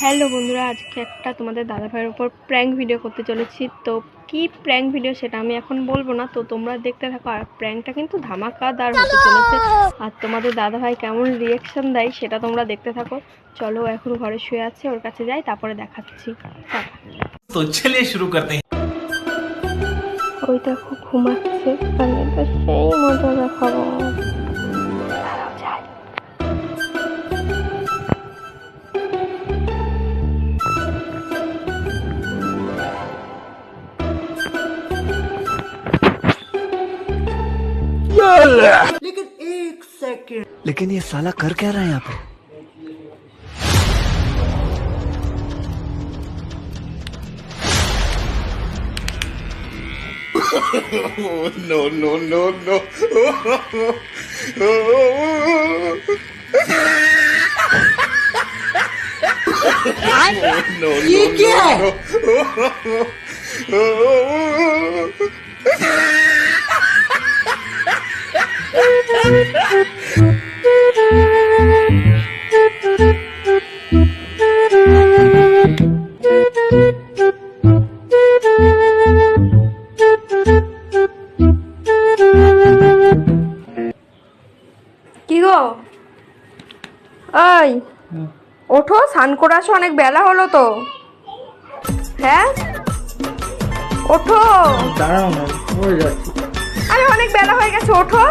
Hello বন্ধুরা, আজকে একটা তোমাদের দাদাভাইয়ের উপর প্র্যাঙ্ক ভিডিও করতে চলেছি। তো কি প্র্যাঙ্ক ভিডিও সেটা আমি এখন বলবো না, তো তোমরা দেখতে থাকো। আর প্র্যাঙ্কটা কিন্তু ধামাকাদার হতে চলেছে, আর তোমাদের দাদাভাই কেমন রিয়াকশন দেয় সেটা তোমরা দেখতে থাকো। চলো, এখন ঘরে শুয়ে আছে, ওর কাছে যাই, তারপরে দেখাচ্ছি। তো চলিয়ে শুরু করতে हैं। ওই দেখো ঘুমাচ্ছে, আমি তো সেই মজা দেখাবো। लेकिन एक सेकंड, लेकिन ये साला कर क्या रहा है यहाँ पे? No, no, no, no. No, ये क्या है? কি গো, ওই ওঠো, স্নান করে আসো, অনেক বেলা হলো তো। হ্যাঁ ওঠো, দাঁড়াও না, পড়ে যাচ্ছি। আরে অনেক বেলা হয়ে গেছে, ওঠো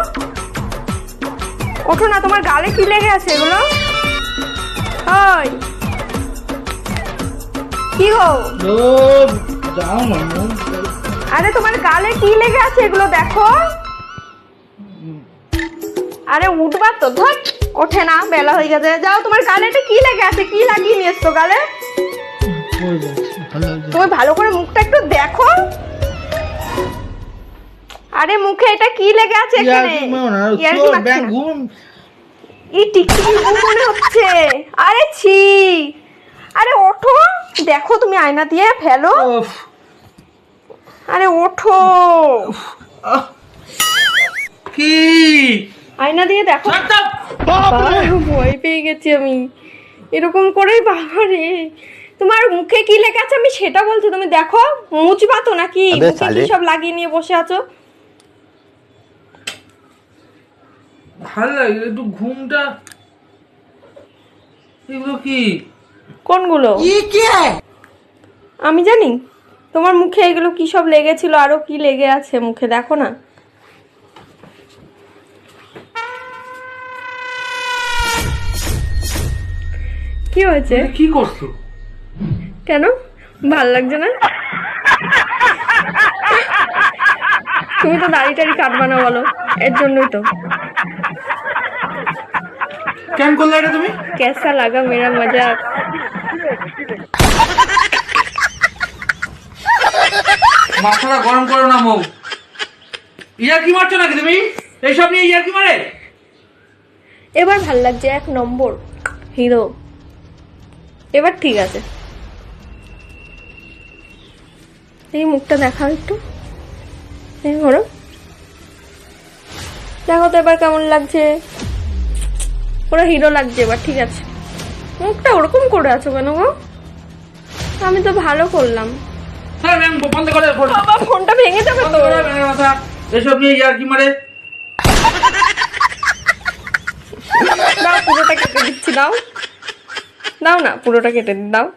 ওঠো না। তোমার গালে কি লেগে আছে এগুলো? ওই কি গো, যাও না। আরে তোমার গালে কি লেগে আছে এগুলো দেখো। আরে উঠবা তো, ধর ওঠে না, বেলা হয়ে গেছে। যাও, তোমার গালে এটা কি লেগে আছে? কি লাগিয়ে নিয়ে এসছো গালে? তুমি ভালো করে মুখটা একটু দেখো। আরে মুখে এটা কি লেগে আছে এখানে? এই টিকটিকি ঘুম মনে হচ্ছে। আরে ছি, আরে ওঠো, দেখো তুমি আয়না দিয়ে ফেলো। আরে ওঠো, কি আয়না দিয়ে দেখো। ভয় পেয়ে গেছি আমি, এরকম করেই। বাবা রে, তোমার মুখে কি লেগে আছে আমি সেটা বলছি, তুমি দেখো। মুছবা তো নাকি? মুখে কি সব লাগিয়ে নিয়ে বসে আছো? ভালো লাগে একটু ঘুমটা। এগুলো কি? কোনগুলো? আমি জানি। তোমার মুখে এগুলো কি সব লেগেছিল, আরো কি লেগে আছে মুখে, দেখো না। কি হয়েছে? কি করছো? কেন ভাল লাগছে না? তুমি তো দাড়ি টাড়ি কাটবা না বলো, এর জন্যই তো। কেন করলে এটা তুমি? कैसा लगा मेरा मजाक? মাথাটা গরম করো না মৌ। ইয়ার কি মারছো নাকি তুমি? এইসব নিয়ে ইয়ার কি মারে? এবার ভাল লাগছে, এক নম্বর হিরো। এবার ঠিক আছে। এই মুখটা দেখাও একটু, এই ধরো, দেখো তো এবার কেমন লাগছে। পুরো হিরো লাগছে এবার, ঠিক আছে। মুখটা ওরকম করে আছো কেন গো? আমি তো ভালো করলাম। হ্যাঁ ম্যাম, বন্ধ করে ফোন। বাবা, ফোনটা ভেঙে যাবে তো। এসব নিয়ে ইয়ার কি মারে? দাও, পুরোটা কেটে দিচ্ছি, দাও দাও না, পুরোটা কেটে দাও।